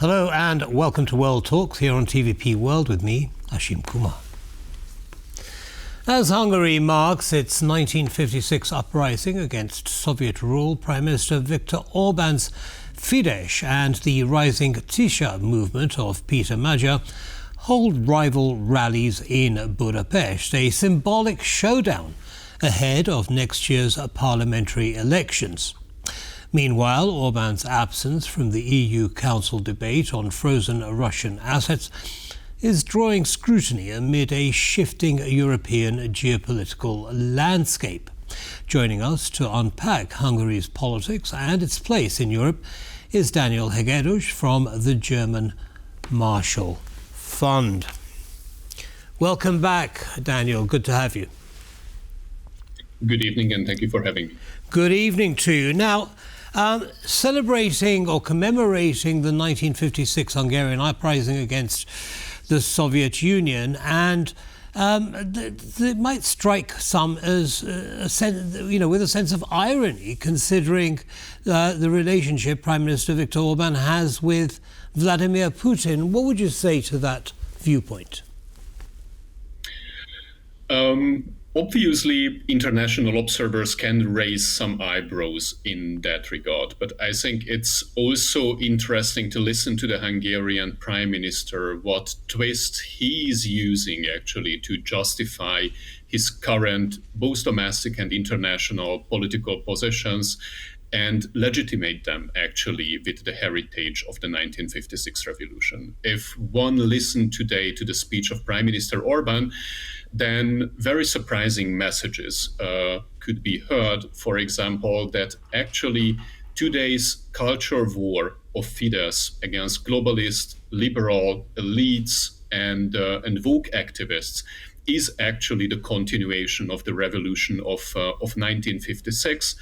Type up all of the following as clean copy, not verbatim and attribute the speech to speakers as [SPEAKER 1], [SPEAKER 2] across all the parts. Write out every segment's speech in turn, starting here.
[SPEAKER 1] Hello and welcome to World Talks here on TVP World with me, Ashim Kumar. As Hungary marks its 1956 uprising against Soviet rule, Prime Minister Viktor Orban's Fidesz and the rising Tisa movement of Péter Magyar hold rival rallies in Budapest, a symbolic showdown ahead of next year's parliamentary elections. Meanwhile, Orban's absence from the EU Council debate on frozen Russian assets is drawing scrutiny amid a shifting European geopolitical landscape. Joining us to unpack Hungary's politics and its place in Europe is Daniel Hegedüs from the German Marshall Fund. Welcome back, Daniel. Good to have you.
[SPEAKER 2] Good evening, and thank you for having me.
[SPEAKER 1] Good evening to you. Now, celebrating or commemorating the 1956 Hungarian uprising against the Soviet Union, and it might strike some as with a sense of irony, considering the relationship Prime Minister Viktor Orban has with Vladimir Putin. What would you say to that viewpoint?
[SPEAKER 2] Obviously, international observers can raise some eyebrows in that regard, but I think it's also interesting to listen to the Hungarian Prime Minister, what twist he is using actually to justify his current both domestic and international political positions and legitimate them actually with the heritage of the 1956 revolution. If one listened today to the speech of Prime Minister Orban, then very surprising messages could be heard. For example, that actually today's culture war of Fidesz against globalist, liberal elites and woke activists is actually the continuation of the revolution of 1956.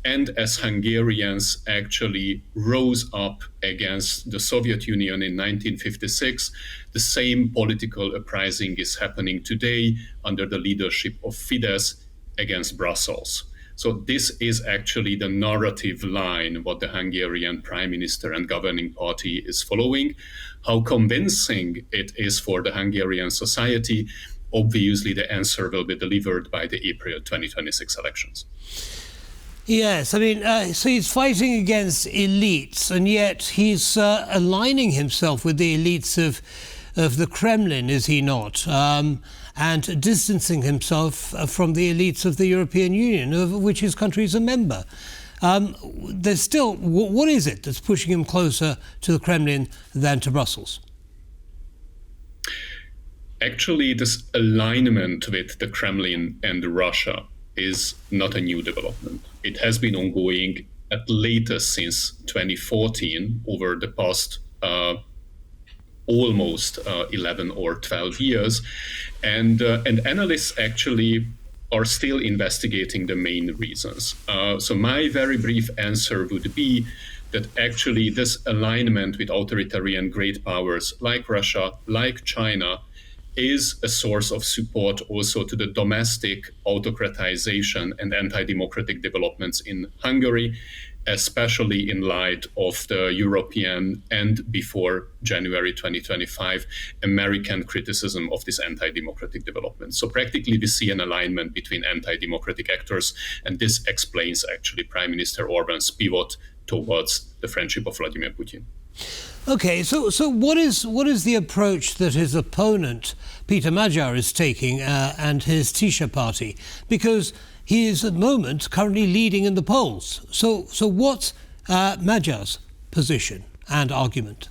[SPEAKER 2] And as Hungarians actually rose up against the Soviet Union in 1956, the same political uprising is happening today under the leadership of Fidesz against Brussels. So this is actually the narrative line what the Hungarian Prime Minister and governing party is following. How convincing it is for the Hungarian society, obviously the answer will be delivered by the April 2026 elections.
[SPEAKER 1] Yes, I mean, so he's fighting against elites, and yet he's aligning himself with the elites of the Kremlin, is he not? And distancing himself from the elites of the European Union, of which his country is a member. There's still, what is it that's pushing him closer to the Kremlin than to Brussels?
[SPEAKER 2] Actually, this alignment with the Kremlin and Russia is not a new development. It has been ongoing at latest since 2014, over the past almost 11 or 12 years. And analysts actually are still investigating the main reasons. So my very brief answer would be that actually this alignment with authoritarian great powers like Russia, like China, is a source of support also to the domestic autocratization and anti-democratic developments in Hungary, especially in light of the European and before January 2025 American criticism of this anti-democratic development. So practically we see an alignment between anti-democratic actors, and this explains actually Prime Minister Orban's pivot towards the friendship of Vladimir Putin.
[SPEAKER 1] Okay, so what is the approach that his opponent, Péter Magyar, is taking and his Tisa party? Because he is at the moment currently leading in the polls. So what's Magyar's position and argument?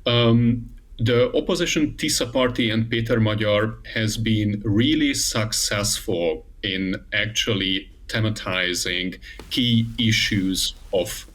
[SPEAKER 2] The opposition Tisa party and Péter Magyar has been really successful in actually thematizing key issues of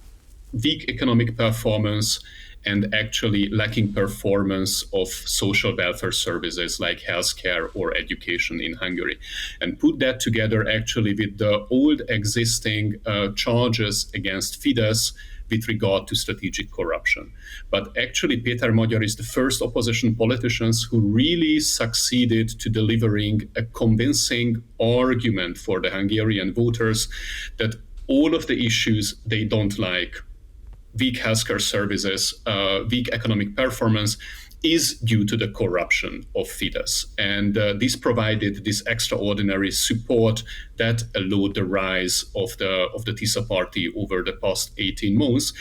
[SPEAKER 2] weak economic performance and actually lacking performance of social welfare services like healthcare or education in Hungary, and put that together actually with the old existing charges against Fidesz with regard to strategic corruption. But actually Péter Magyar is the first opposition politicians who really succeeded to delivering a convincing argument for the Hungarian voters that all of the issues they don't like weak healthcare services, weak economic performance, is due to the corruption of Fidesz. And this provided this extraordinary support that allowed the rise of the Tisa party over the past 18 months.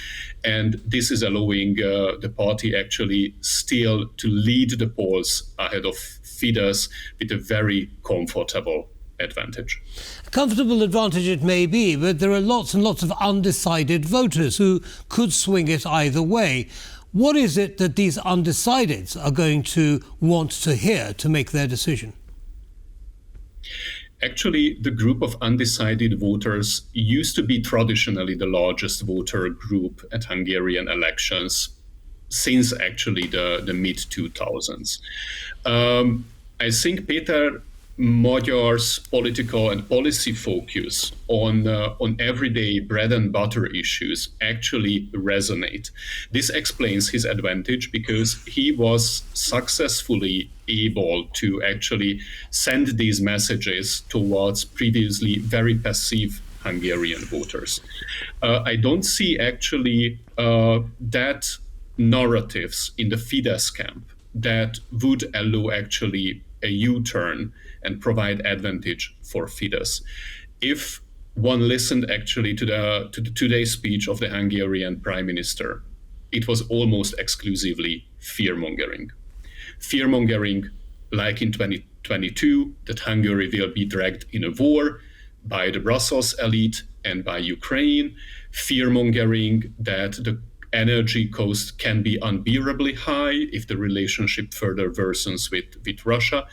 [SPEAKER 2] And this is allowing the party actually still to lead the polls ahead of Fidesz with a very comfortable advantage.
[SPEAKER 1] A comfortable advantage it may be, but there are lots and lots of undecided voters who could swing it either way. What is it that these undecideds are going to want to hear to make their decision?
[SPEAKER 2] Actually, the group of undecided voters used to be traditionally the largest voter group at Hungarian elections since actually the mid-2000s. I think Péter Magyar's political and policy focus on everyday bread and butter issues actually resonate. This explains his advantage because he was successfully able to actually send these messages towards previously very passive Hungarian voters. I don't see actually that narratives in the Fidesz camp that would allow actually a U-turn and provide advantage for Fidesz. If one listened actually to today's speech of the Hungarian Prime Minister, it was almost exclusively fear-mongering. Fear-mongering, like in 2022, that Hungary will be dragged in a war by the Brussels elite and by Ukraine. Fear-mongering that the energy cost can be unbearably high if the relationship further worsens with Russia.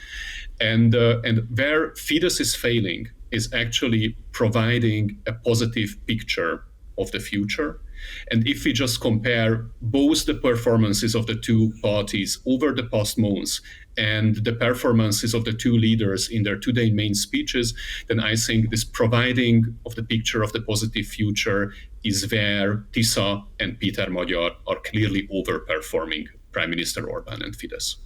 [SPEAKER 2] And where Fidesz is failing is actually providing a positive picture of the future. And if we just compare both the performances of the two parties over the past months and the performances of the two leaders in their two-day main speeches, then I think this providing of the picture of the positive future is where Tisa and Péter Magyar are clearly overperforming Prime Minister Orbán and Fidesz.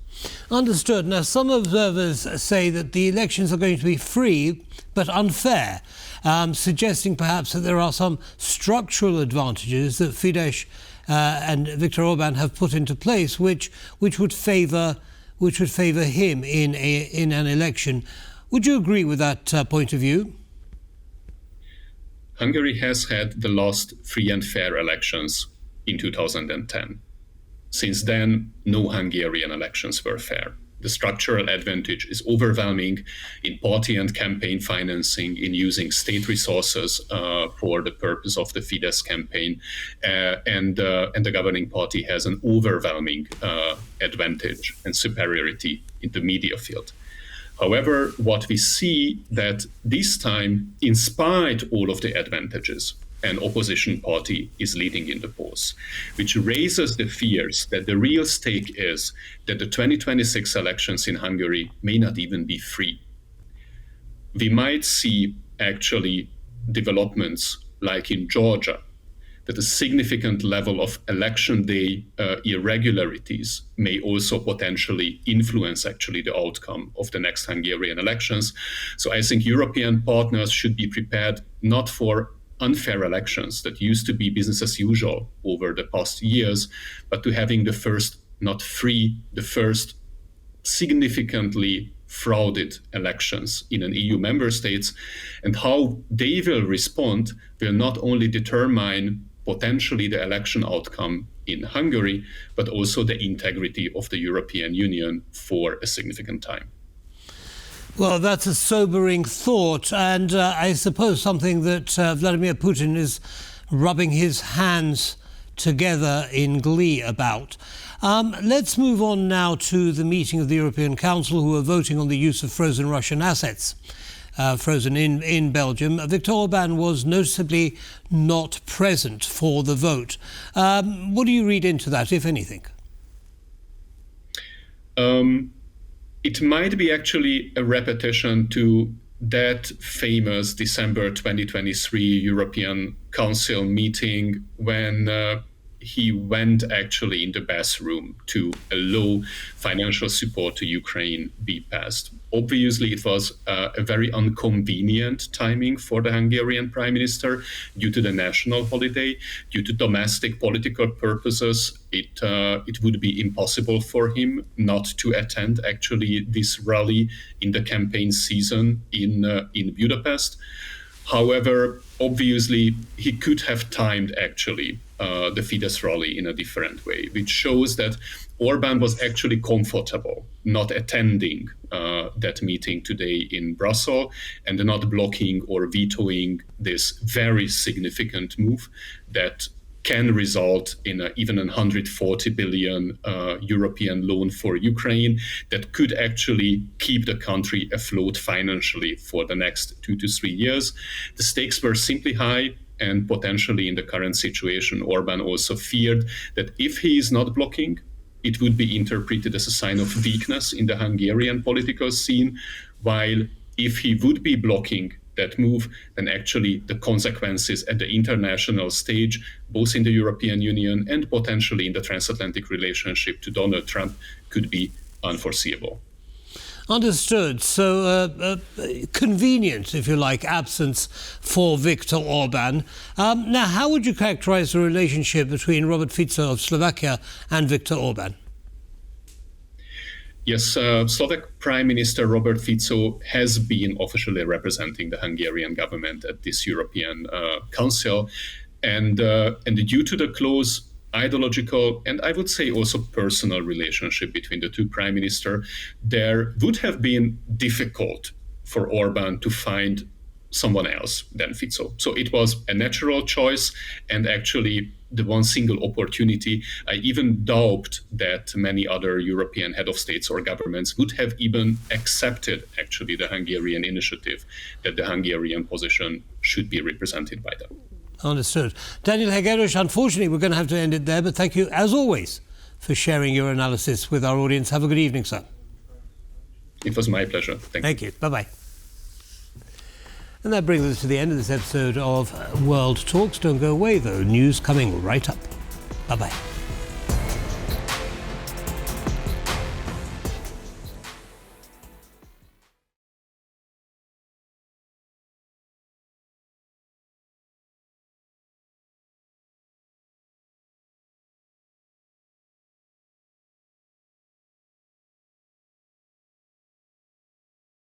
[SPEAKER 1] Understood. Now, some observers say that the elections are going to be free but unfair, suggesting perhaps that there are some structural advantages that Fidesz and Viktor Orbán have put into place, which would favour him in an election. Would you agree with that point of view?
[SPEAKER 2] Hungary has had the last free and fair elections in 2010. Since then, no Hungarian elections were fair. The structural advantage is overwhelming in party and campaign financing, in using state resources for the purpose of the Fidesz campaign, and the governing party has an overwhelming advantage and superiority in the media field. However, what we see that this time, in spite of all of the advantages, an opposition party is leading in the polls, which raises the fears that the real stake is that the 2026 elections in Hungary may not even be free. We might see actually developments like in Georgia, that a significant level of election day irregularities may also potentially influence actually the outcome of the next Hungarian elections. So I think European partners should be prepared not for unfair elections that used to be business as usual over the past years, but to having the first, not free, the first significantly frauded elections in an EU member states. And how they will respond will not only determine potentially the election outcome in Hungary, but also the integrity of the European Union for a significant time.
[SPEAKER 1] Well, that's a sobering thought, and I suppose something that Vladimir Putin is rubbing his hands together in glee about. Let's move on now to the meeting of the European Council, who are voting on the use of frozen Russian assets, frozen in Belgium. Viktor Orbán was noticeably not present for the vote. What do you read into that, if anything?
[SPEAKER 2] It might be actually a repetition to that famous December 2023 European Council meeting when he went actually in the bathroom to allow financial support to Ukraine be passed. Obviously, it was a very inconvenient timing for the Hungarian prime minister due to the national holiday, due to domestic political purposes. It would be impossible for him not to attend actually this rally in the campaign season in Budapest. However, obviously, he could have timed actually the Fidesz rally in a different way, which shows that Orban was actually comfortable not attending that meeting today in Brussels and not blocking or vetoing this very significant move that can result in even a 140 billion European loan for Ukraine that could actually keep the country afloat financially for the next 2 to 3 years. The stakes were simply high, and potentially in the current situation, Orban also feared that if he is not blocking, it would be interpreted as a sign of weakness in the Hungarian political scene, while if he would be blocking that move, then actually the consequences at the international stage, both in the European Union and potentially in the transatlantic relationship to Donald Trump, could be unforeseeable.
[SPEAKER 1] Understood. So convenient, if you like, absence for Viktor Orban. Now, how would you characterize the relationship between Robert Fico of Slovakia and Viktor Orban?
[SPEAKER 2] Yes, Slovak Prime Minister Robert Fico has been officially representing the Hungarian government at this European Council. And due to the close ideological and I would say also personal relationship between the two prime ministers, there would have been difficult for Orban to find someone else than Fico. So it was a natural choice and actually the one single opportunity. I even doubt that many other European head of states or governments would have even accepted actually the Hungarian initiative that the Hungarian position should be represented by them.
[SPEAKER 1] Understood. Daniel Hegedüs, unfortunately, we're going to have to end it there, but thank you, as always, for sharing your analysis with our audience. Have a good evening, sir.
[SPEAKER 2] It was my pleasure. Thank you.
[SPEAKER 1] Bye-bye. And that brings us to the end of this episode of World Talks. Don't go away, though. News coming right up. Bye-bye.